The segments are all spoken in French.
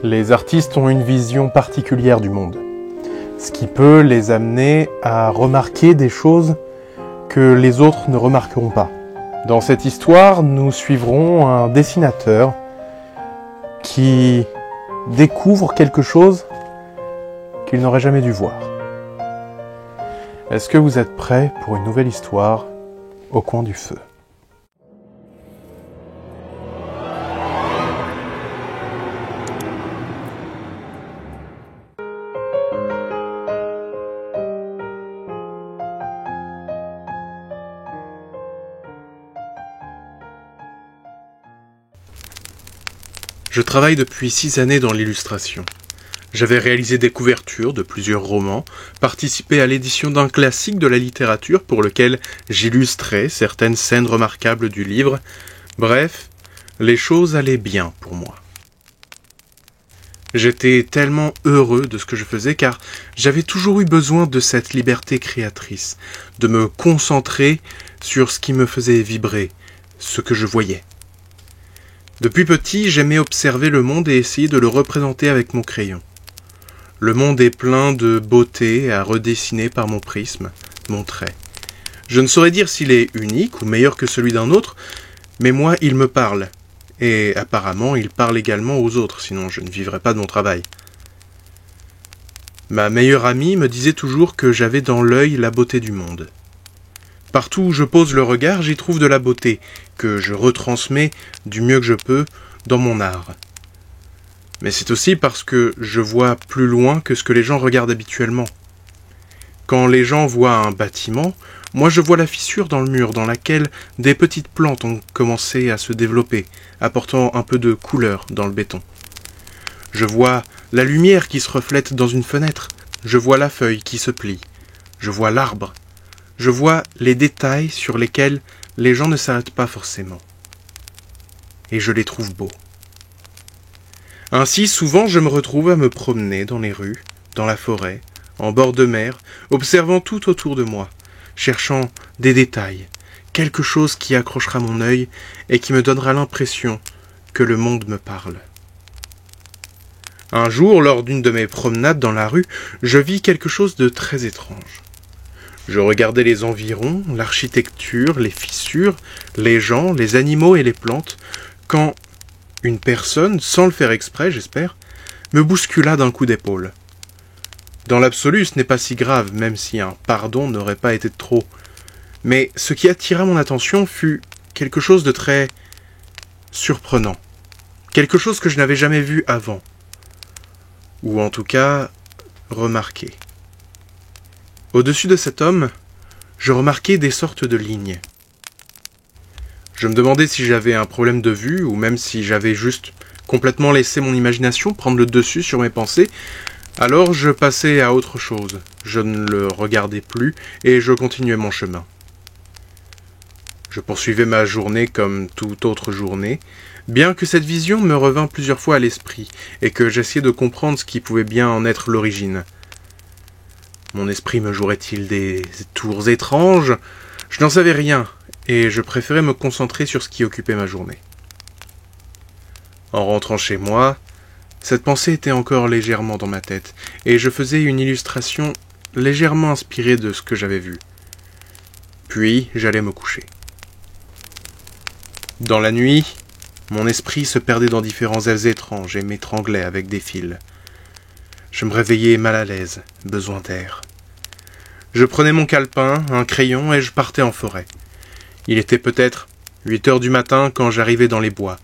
Les artistes ont une vision particulière du monde, ce qui peut les amener à remarquer des choses que les autres ne remarqueront pas. Dans cette histoire, nous suivrons un dessinateur qui découvre quelque chose qu'il n'aurait jamais dû voir. Est-ce que vous êtes prêts pour une nouvelle histoire au coin du feu ? Je travaille depuis 6 années dans l'illustration. J'avais réalisé des couvertures de plusieurs romans, participé à l'édition d'un classique de la littérature pour lequel j'illustrais certaines scènes remarquables du livre. Bref, les choses allaient bien pour moi. J'étais tellement heureux de ce que je faisais car j'avais toujours eu besoin de cette liberté créatrice, de me concentrer sur ce qui me faisait vibrer, ce que je voyais. Depuis petit, j'aimais observer le monde et essayer de le représenter avec mon crayon. Le monde est plein de beauté à redessiner par mon prisme, mon trait. Je ne saurais dire s'il est unique ou meilleur que celui d'un autre, mais moi, il me parle. Et apparemment, il parle également aux autres, sinon je ne vivrais pas de mon travail. Ma meilleure amie me disait toujours que j'avais dans l'œil la beauté du monde. Partout où je pose le regard, j'y trouve de la beauté, que je retransmets du mieux que je peux dans mon art. Mais c'est aussi parce que je vois plus loin que ce que les gens regardent habituellement. Quand les gens voient un bâtiment, moi je vois la fissure dans le mur dans laquelle des petites plantes ont commencé à se développer, apportant un peu de couleur dans le béton. Je vois la lumière qui se reflète dans une fenêtre, je vois la feuille qui se plie, je vois l'arbre. Je vois les détails sur lesquels les gens ne s'arrêtent pas forcément. Et je les trouve beaux. Ainsi, souvent, je me retrouve à me promener dans les rues, dans la forêt, en bord de mer, observant tout autour de moi, cherchant des détails, quelque chose qui accrochera mon œil et qui me donnera l'impression que le monde me parle. Un jour, lors d'une de mes promenades dans la rue, je vis quelque chose de très étrange. Je regardais les environs, l'architecture, les fissures, les gens, les animaux et les plantes, quand une personne, sans le faire exprès, j'espère, me bouscula d'un coup d'épaule. Dans l'absolu, ce n'est pas si grave, même si un pardon n'aurait pas été de trop. Mais ce qui attira mon attention fut quelque chose de très surprenant. Quelque chose que je n'avais jamais vu avant. Ou en tout cas, remarqué. Au-dessus de cet homme, je remarquais des sortes de lignes. Je me demandais si j'avais un problème de vue ou même si j'avais juste complètement laissé mon imagination prendre le dessus sur mes pensées. Alors je passais à autre chose. Je ne le regardais plus et je continuais mon chemin. Je poursuivais ma journée comme toute autre journée, bien que cette vision me revint plusieurs fois à l'esprit et que j'essayais de comprendre ce qui pouvait bien en être l'origine. Mon esprit me jouerait-il des tours étranges ? Je n'en savais rien, et je préférais me concentrer sur ce qui occupait ma journée. En rentrant chez moi, cette pensée était encore légèrement dans ma tête, et je faisais une illustration légèrement inspirée de ce que j'avais vu. Puis, j'allais me coucher. Dans la nuit, mon esprit se perdait dans différents ailes étranges et m'étranglait avec des fils. Je me réveillais mal à l'aise, besoin d'air. Je prenais mon calepin, un crayon et je partais en forêt. Il était peut-être 8 heures du matin quand j'arrivais dans les bois.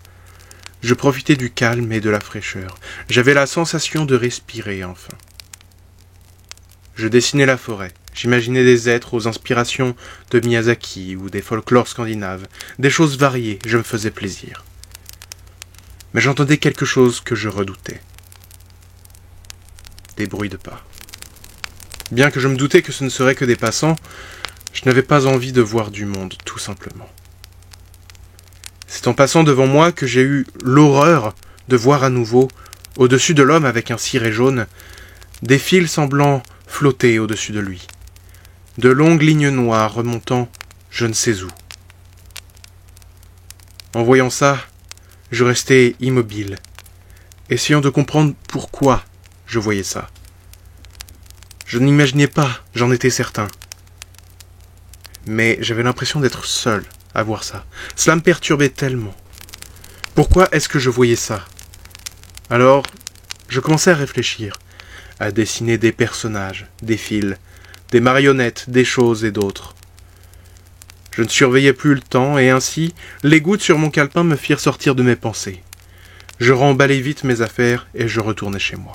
Je profitais du calme et de la fraîcheur. J'avais la sensation de respirer enfin. Je dessinais la forêt. J'imaginais des êtres aux inspirations de Miyazaki ou des folklores scandinaves. Des choses variées, je me faisais plaisir. Mais j'entendais quelque chose que je redoutais. Des bruits de pas. Bien que je me doutais que ce ne seraient que des passants, je n'avais pas envie de voir du monde, tout simplement. C'est en passant devant moi que j'ai eu l'horreur de voir à nouveau, au-dessus de l'homme avec un ciré jaune, des fils semblant flotter au-dessus de lui. De longues lignes noires remontant je ne sais où. En voyant ça, je restais immobile, essayant de comprendre pourquoi je voyais ça. Je n'imaginais pas, j'en étais certain. Mais j'avais l'impression d'être seul à voir ça. Cela me perturbait tellement. Pourquoi est-ce que je voyais ça? Alors, je commençais à réfléchir, à dessiner des personnages, des fils, des marionnettes, des choses et d'autres. Je ne surveillais plus le temps, et ainsi, les gouttes sur mon calepin me firent sortir de mes pensées. Je remballai vite mes affaires, et je retournai chez moi.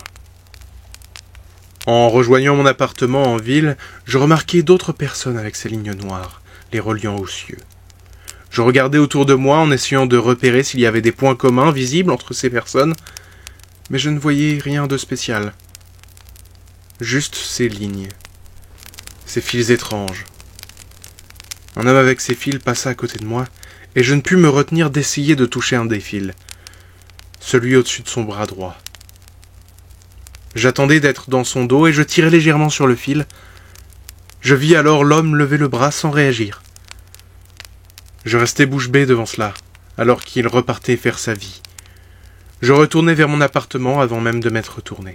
En rejoignant mon appartement en ville, je remarquai d'autres personnes avec ces lignes noires, les reliant aux cieux. Je regardais autour de moi en essayant de repérer s'il y avait des points communs visibles entre ces personnes, mais je ne voyais rien de spécial. Juste ces lignes, ces fils étranges. Un homme avec ses fils passa à côté de moi, et je ne pus me retenir d'essayer de toucher un des fils, celui au-dessus de son bras droit. J'attendais d'être dans son dos, et je tirai légèrement sur le fil. Je vis alors l'homme lever le bras sans réagir. Je restai bouche bée devant cela, alors qu'il repartait faire sa vie. Je retournai vers mon appartement avant même de m'être retourné.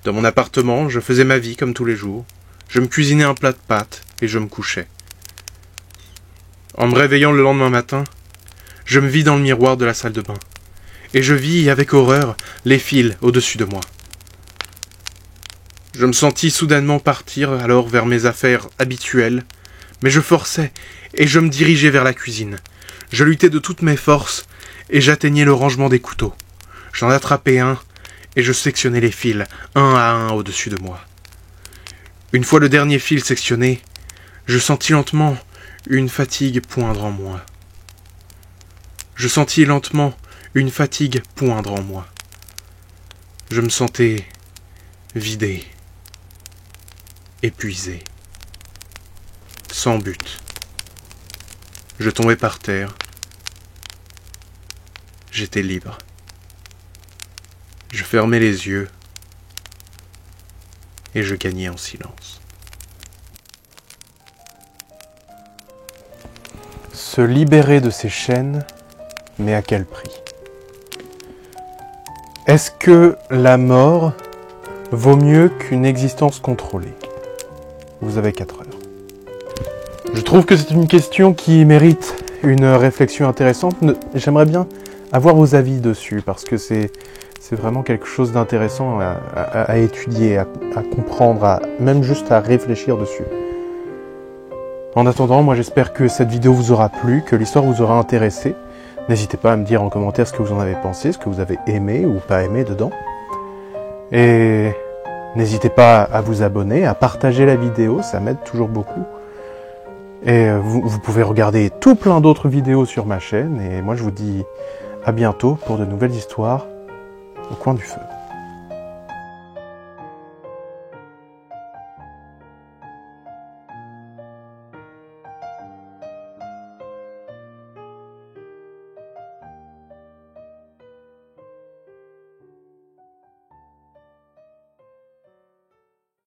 Dans mon appartement, je faisais ma vie comme tous les jours. Je me cuisinais un plat de pâtes, et je me couchais. En me réveillant le lendemain matin, je me vis dans le miroir de la salle de bain, et je vis avec horreur les fils au-dessus de moi. Je me sentis soudainement partir alors vers mes affaires habituelles, mais je forçais, et je me dirigeais vers la cuisine. Je luttais de toutes mes forces, et j'atteignais le rangement des couteaux. J'en attrapais un, et je sectionnais les fils, un à un au-dessus de moi. Une fois le dernier fil sectionné, je sentis lentement une fatigue poindre en moi. Je sentis lentement une fatigue poindre en moi. Je me sentais vidé, épuisé, sans but. Je tombais par terre. J'étais libre. Je fermais les yeux et je gagnais en silence. Se libérer de ces chaînes, mais à quel prix? Est-ce que la mort vaut mieux qu'une existence contrôlée? Vous avez 4 heures. Je trouve que c'est une question qui mérite une réflexion intéressante. J'aimerais bien avoir vos avis dessus, parce que c'est vraiment quelque chose d'intéressant à étudier, à comprendre, même juste à réfléchir dessus. En attendant, moi j'espère que cette vidéo vous aura plu, que l'histoire vous aura intéressé. N'hésitez pas à me dire en commentaire ce que vous en avez pensé, ce que vous avez aimé ou pas aimé dedans. Et n'hésitez pas à vous abonner, à partager la vidéo, ça m'aide toujours beaucoup. Et vous pouvez regarder tout plein d'autres vidéos sur ma chaîne. Et moi je vous dis à bientôt pour de nouvelles histoires au coin du feu.